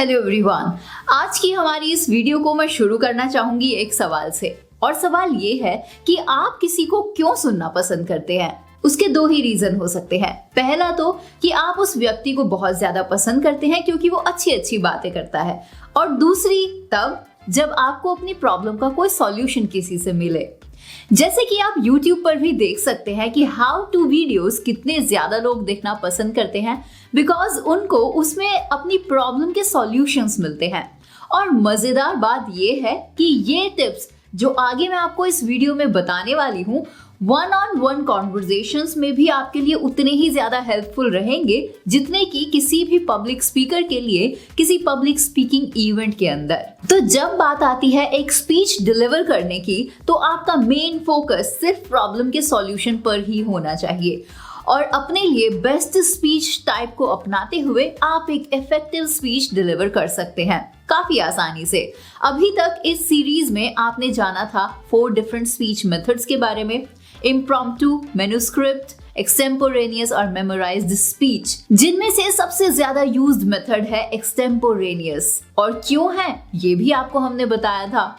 Hello everyone, आज की हमारी इस वीडियो को मैं शुरू करना चाहूंगी एक सवाल से। और सवाल ये है कि आप किसी को क्यों सुनना पसंद करते हैं। उसके दो ही रीजन हो सकते हैं। पहला तो कि आप उस व्यक्ति को बहुत ज्यादा पसंद करते हैं क्योंकि वो अच्छी अच्छी बातें करता है, और दूसरी तब जब आपको अपनी प्रॉब्लम का कोई सॉल्यूशन किसी से मिले। जैसे कि आप YouTube पर भी देख सकते हैं कि हाउ टू वीडियोस कितने ज्यादा लोग देखना पसंद करते हैं, बिकॉज उनको उसमें अपनी प्रॉब्लम के सॉल्यूशंस मिलते हैं। और मजेदार बात ये है कि ये टिप्स जो आगे मैं आपको इस वीडियो में बताने वाली हूँ, वन ऑन वन कॉन्वर्जेशंस में भी आपके लिए उतने ही ज्यादा हेल्पफुल रहेंगे जितने कि किसी भी पब्लिक स्पीकर के लिए किसी पब्लिक स्पीकिंग इवेंट के अंदर। तो जब बात आती है एक स्पीच डिलीवर करने की, तो आपका मेन फोकस सिर्फ प्रॉब्लम के सॉल्यूशन पर ही होना चाहिए। और अपने लिए बेस्ट स्पीच टाइप को अपनाते हुए आप एक इफेक्टिव स्पीच डिलीवर कर सकते हैं काफी आसानी से। अभी तक इस सीरीज में आपने जाना था 4 डिफरेंट स्पीच मेथड्स के बारे में: इम्प्रॉम्प्टू, मैन्युस्क्रिप्ट, एक्सटेम्पोरेनियस और मेमोराइज्ड स्पीच, जिनमें से सबसे ज्यादा यूज्ड मेथड है एक्सटेम्पोरेनियस। और क्यों है ये भी आपको हमने बताया था।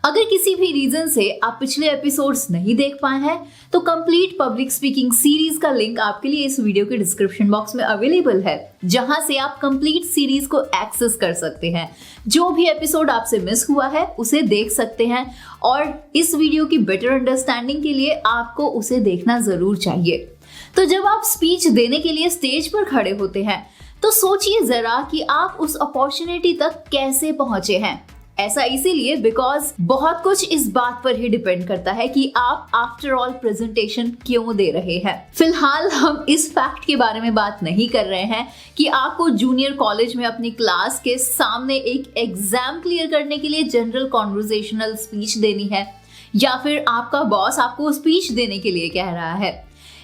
अगर किसी भी रीजन से आप पिछले एपिसोड्स नहीं देख पाए हैं तो कंप्लीट पब्लिक स्पीकिंग सीरीज का लिंक आपके लिए इस वीडियो के डिस्क्रिप्शन बॉक्स में अवेलेबल है, जहां से आप कंप्लीट सीरीज को एक्सेस कर सकते हैं। जो भी एपिसोड आपसे मिस हुआ है उसे देख सकते हैं, और इस वीडियो की बेटर अंडरस्टैंडिंग के लिए आपको उसे देखना जरूर चाहिए। तो जब आप स्पीच देने के लिए स्टेज पर खड़े होते हैं तो सोचिए जरा कि आप उस अपॉर्चुनिटी तक कैसे पहुंचे हैं। ऐसा इसीलिए बिकॉज बहुत कुछ इस बात पर ही डिपेंड करता है कि आप आफ्टर ऑल प्रेजेंटेशन क्यों दे रहे हैं। फिलहाल हम इस फैक्ट के बारे में बात नहीं कर रहे हैं कि आपको जूनियर कॉलेज में अपनी क्लास के सामने एक एग्जाम क्लियर करने के लिए जनरल कॉन्वर्सेशनल स्पीच देनी है, या फिर आपका बॉस आपको स्पीच देने के लिए कह रहा है।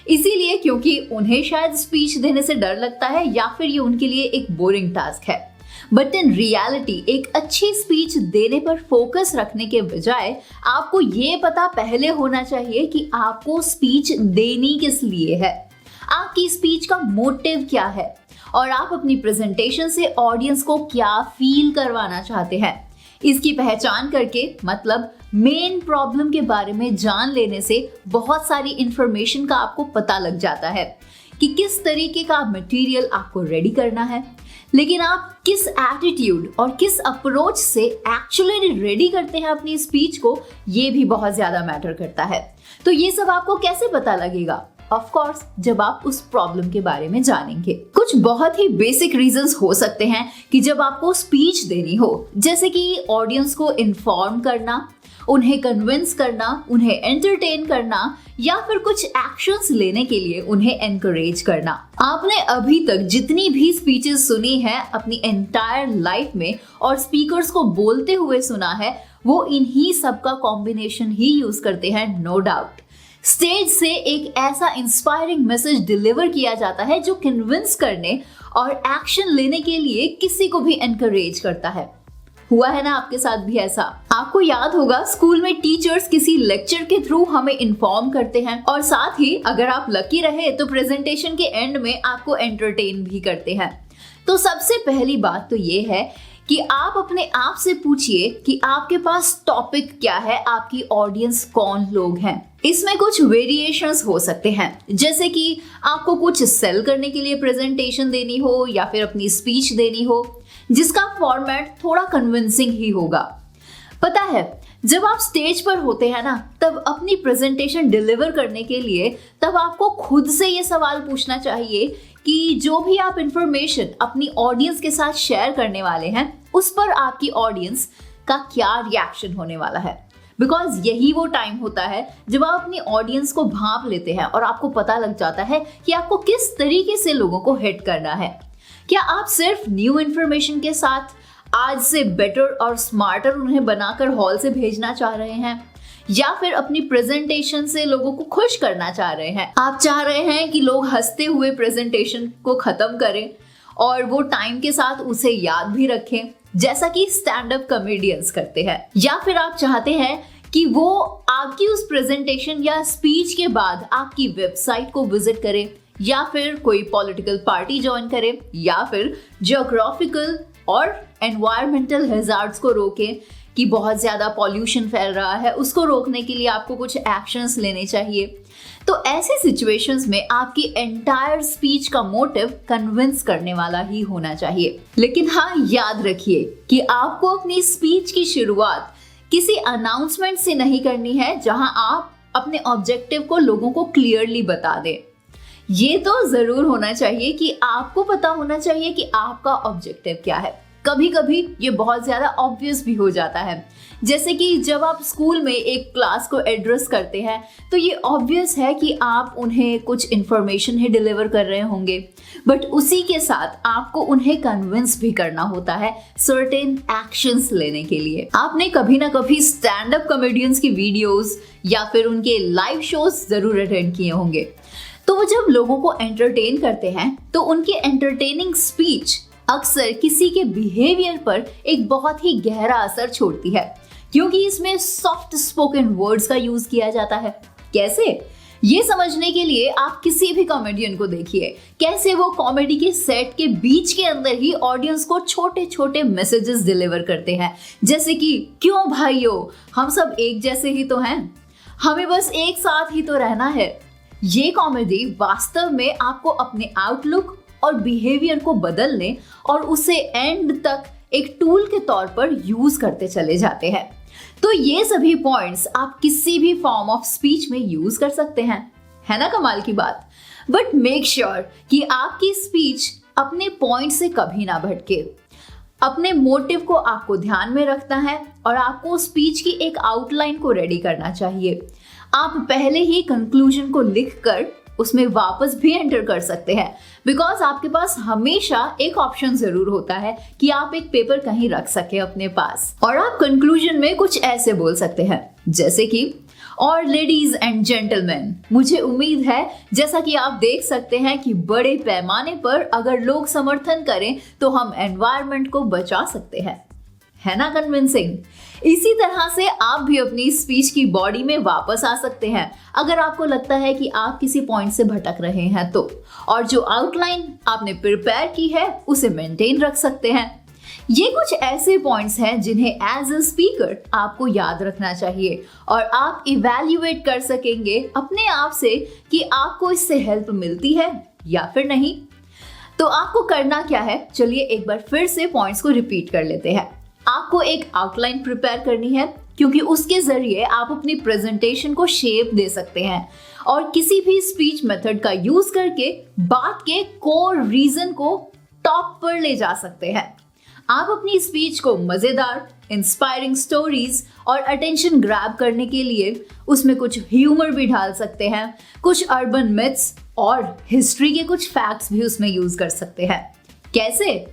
इसीलिए क्योंकि उन्हें शायद स्पीच देने से डर लगता है, या फिर ये उनके लिए एक बोरिंग टास्क है। बट इन रियलिटी एक अच्छी स्पीच देने पर फोकस रखने के बजाय आपको ये पता पहले होना चाहिए कि आपको स्पीच देनी किस लिए है, आपकी स्पीच का मोटिव क्या है, और आप अपनी प्रेजेंटेशन से ऑडियंस को क्या फील करवाना चाहते हैं। इसकी पहचान करके, मतलब मेन प्रॉब्लम के बारे में जान लेने से बहुत सारी इंफॉर्मेशन का आपको पता लग जाता है कि किस तरीके का मटेरियल आपको रेडी करना है। लेकिन आप किस एटीट्यूड और किस अप्रोच से एक्चुअली रेडी करते हैं अपनी स्पीच को, ये भी बहुत ज्यादा मैटर करता है। तो ये सब आपको कैसे पता लगेगा? ऑफ कोर्स जब आप उस प्रॉब्लम के बारे में जानेंगे। कुछ बहुत ही बेसिक रीजंस हो सकते हैं कि जब आपको स्पीच देनी हो, जैसे कि ऑडियंस को इन्फॉर्म करना, उन्हें कन्विंस करना, उन्हें एंटरटेन करना, या फिर कुछ एक्शंस लेने के लिए उन्हें एनकरेज करना। आपने अभी तक जितनी भी स्पीचेस सुनी है अपनी एंटायर लाइफ में और स्पीकर्स को बोलते हुए सुना है, वो इन्हीं सब का कॉम्बिनेशन ही यूज करते हैं, नो डाउट। स्टेज से एक ऐसा इंस्पायरिंग मैसेज डिलीवर किया जाता है जो कन्विंस करने और एक्शन लेने के लिए किसी को भी एनकरेज करता है। हुआ है ना आपके साथ भी ऐसा? आपको याद होगा स्कूल में टीचर्स किसी लेक्चर के थ्रू हमें इन्फॉर्म करते हैं, और साथ ही अगर आप लकी रहे तो प्रेजेंटेशन के एंड में आपको एंटरटेन भी करते हैं। तो सबसे पहली बात तो ये है कि आप अपने आप से पूछिए कि आपके पास टॉपिक क्या है, आपकी ऑडियंस कौन लोग हैं। इसमें कुछ वेरिएशंस हो सकते हैं, जैसे कि आपको कुछ सेल करने के लिए प्रेजेंटेशन देनी हो, या फिर अपनी स्पीच देनी हो जिसका फॉर्मेट थोड़ा कन्विंसिंग ही होगा। पता है, जब आप स्टेज पर होते हैं ना, तब अपनी प्रेजेंटेशन डिलीवर करने के लिए तब आपको खुद से ये सवाल पूछना चाहिए कि जो भी आप इंफॉर्मेशन अपनी ऑडियंस के साथ शेयर करने वाले हैं, उस पर आपकी ऑडियंस का क्या रिएक्शन होने वाला है। बिकॉज यही वो टाइम होता है जब आप अपनी ऑडियंस को भांप लेते हैं और आपको पता लग जाता है कि आपको किस तरीके से लोगों को हिट करना है। क्या आप सिर्फ न्यू इन्फॉर्मेशन के साथ आज से बेटर और स्मार्टर उन्हें बनाकर हॉल से भेजना चाह रहे हैं, या फिर अपनी प्रेजेंटेशन से लोगों को खुश करना चाह रहे हैं? आप चाह रहे हैं कि लोग हंसते हुए प्रेजेंटेशन को खत्म करें और वो टाइम के साथ उसे याद भी रखें, जैसा कि स्टैंड अप कॉमेडियंस करते हैं? या फिर आप चाहते हैं कि वो आपकी उस प्रेजेंटेशन या स्पीच के बाद आपकी वेबसाइट को विजिट करे, या फिर कोई पॉलिटिकल पार्टी ज्वाइन करे, या फिर ज्योग्राफिकल और एनवायरमेंटल हैजार्ड्स को रोकें कि बहुत ज़्यादा पॉल्यूशन फैल रहा है, उसको रोकने के लिए आपको कुछ एक्शंस लेने चाहिए। तो ऐसे सिचुएशंस में आपकी एंटायर स्पीच का मोटिव कन्विंस करने वाला ही होना चाहिए। लेकिन हाँ, याद रखिए कि आपको अपनी स्पीच की शुरुआत किसी अनाउंसमेंट से नहीं करनी है जहां आप अपने ऑब्जेक्टिव को लोगों को क्लियरली बता दें। ये तो जरूर होना चाहिए कि आपको पता होना चाहिए कि आपका ऑब्जेक्टिव क्या है। कभी कभी ये बहुत ज्यादा ऑब्वियस भी हो जाता है, जैसे कि जब आप स्कूल में एक क्लास को एड्रेस करते हैं तो ये ऑब्वियस है कि आप उन्हें कुछ इंफॉर्मेशन ही डिलीवर कर रहे होंगे, बट उसी के साथ आपको उन्हें कन्विंस भी करना होता है सर्टेन एक्शंस लेने के लिए। आपने कभी ना कभी स्टैंड अप कॉमेडियंस की वीडियोस या फिर उनके लाइव शोज जरूर अटेंड किए होंगे। तो वो जब लोगों को एंटरटेन करते हैं तो उनकी एंटरटेनिंग स्पीच अक्सर किसी के बिहेवियर पर एक बहुत ही गहरा असर छोड़ती है, क्योंकि इसमें सॉफ्ट स्पोकन वर्ड्स का यूज किया जाता है। कैसे? ये समझने के लिए आप किसी भी कॉमेडियन को देखिए, कैसे वो कॉमेडी के सेट के बीच के अंदर ही ऑडियंस को छोटे छोटे मैसेजेस डिलीवर करते हैं, जैसे कि क्यों भाइयों, हम सब एक जैसे ही तो हैं, हमें बस एक साथ ही तो रहना है। ये कॉमेडी वास्तव में आपको अपने आउटलुक और बिहेवियर को बदलने और उसे एंड तक एक टूल के तौर पर यूज करते चले जाते हैं। तो ये सभी पॉइंट्स आप किसी भी फॉर्म ऑफ स्पीच में यूज कर सकते हैं, है ना कमाल की बात। बट मेक श्योर कि आपकी स्पीच अपने पॉइंट से कभी ना भटके। अपने मोटिव को आपको ध्यान में रखना है और आपको स्पीच की एक आउटलाइन को रेडी करना चाहिए। आप पहले ही कंक्लूजन को लिखकर उसमें वापस भी एंटर कर सकते हैं, बिकॉज आपके पास हमेशा एक ऑप्शन जरूर होता है कि आप एक पेपर कहीं रख सके अपने पास। और आप कंक्लूजन में कुछ ऐसे बोल सकते हैं जैसे कि, और लेडीज एंड जेंटलमैन, मुझे उम्मीद है जैसा कि आप देख सकते हैं कि बड़े पैमाने पर अगर लोग समर्थन करें तो हम एनवायरनमेंट को बचा सकते हैं, है ना कन्विंसिंग। इसी तरह से आप भी अपनी स्पीच की बॉडी में वापस आ सकते हैं अगर आपको लगता है कि आप किसी पॉइंट से भटक रहे हैं तो, और जो आउटलाइन आपने प्रिपेयर की है उसे मेंटेन रख सकते हैं। ये कुछ ऐसे पॉइंट्स हैं जिन्हें एज अ स्पीकर आपको याद रखना चाहिए और आप इवैल्यूएट कर सकेंगे अपने आप से कि आपको इससे हेल्प मिलती है या फिर नहीं। तो आपको करना क्या है, चलिए एक बार फिर से पॉइंट्स को रिपीट कर लेते हैं। आपको एक आउटलाइन प्रिपेयर करनी है, क्योंकि उसके जरिए आप अपनी प्रेजेंटेशन को शेप दे सकते हैं और किसी भी स्पीच मेथड का यूज करके बात के कोर रीजन को टॉप पर ले जा सकते हैं। आप अपनी स्पीच को मजेदार, इंस्पायरिंग स्टोरीज और अटेंशन ग्रैब करने के लिए उसमें कुछ ह्यूमर भी डाल सकते हैं, कुछ अर्बन मिथ्स और हिस्ट्री के कुछ फैक्ट्स भी उसमें यूज कर सकते हैं। कैसे?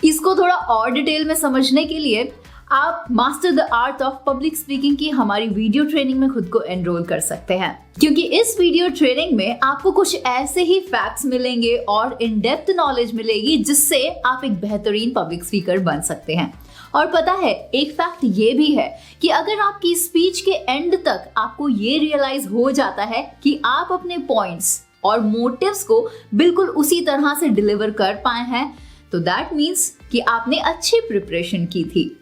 इसको थोड़ा और डिटेल में समझने के लिए आप master the art of public speaking की हमारी वीडियो ट्रेनिंग में खुद को एनरोल कर सकते हैं, क्योंकि इस वीडियो ट्रेनिंग में आपको कुछ ऐसे ही फैक्ट्स मिलेंगे और इन डेप्थ नॉलेज मिलेगी जिससे आप एक बेहतरीन पब्लिक स्पीकर बन सकते हैं। और पता है, एक फैक्ट ये भी है कि अगर आपकी स्पीच के एंड तक आपको ये रियलाइज हो जाता है कि आप अपने पॉइंट्स और मोटिव्स को बिल्कुल उसी तरह से डिलीवर कर पाए हैं, तो दैट मीन्स कि आपने अच्छी प्रिपरेशन की थी।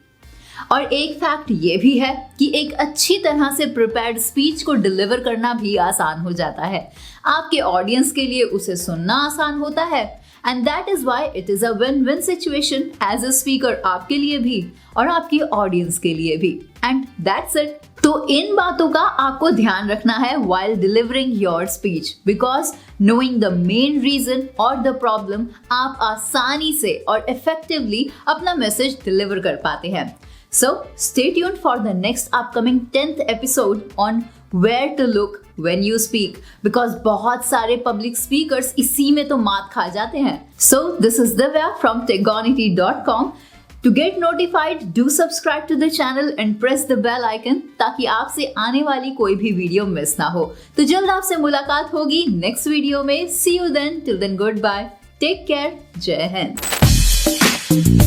और एक फैक्ट ये भी है कि एक अच्छी तरह से प्रिपेयर्ड स्पीच को डिलीवर करना भी आसान हो जाता है। आपके ऑडियंस के लिए उसे सुनना आसान होता है, and that is why it is a win win situation as a speaker, आपके लिए भी और आपकी ऑडियंस के लिए भी। And that's it. तो इन बातों का आपको ध्यान रखना है while delivering your speech, because knowing the main reason or the problem आप आसानी से और effectively अपना मैसेज डिलीवर कर पाते हैं। So stay tuned for the next upcoming 10th episode on where to look when you speak, because बहुत सारे public speakers इसी में तो मात खा जाते हैं। So this is Divya from techgonity.com. To get notified, do subscribe to the channel and press the bell icon ताकि आपसे आने वाली कोई भी वीडियो मिस ना हो। तो जल्द आपसे मुलाकात होगी नेक्स्ट वीडियो में। See you then. Till then, goodbye. Take care. जय हिंद।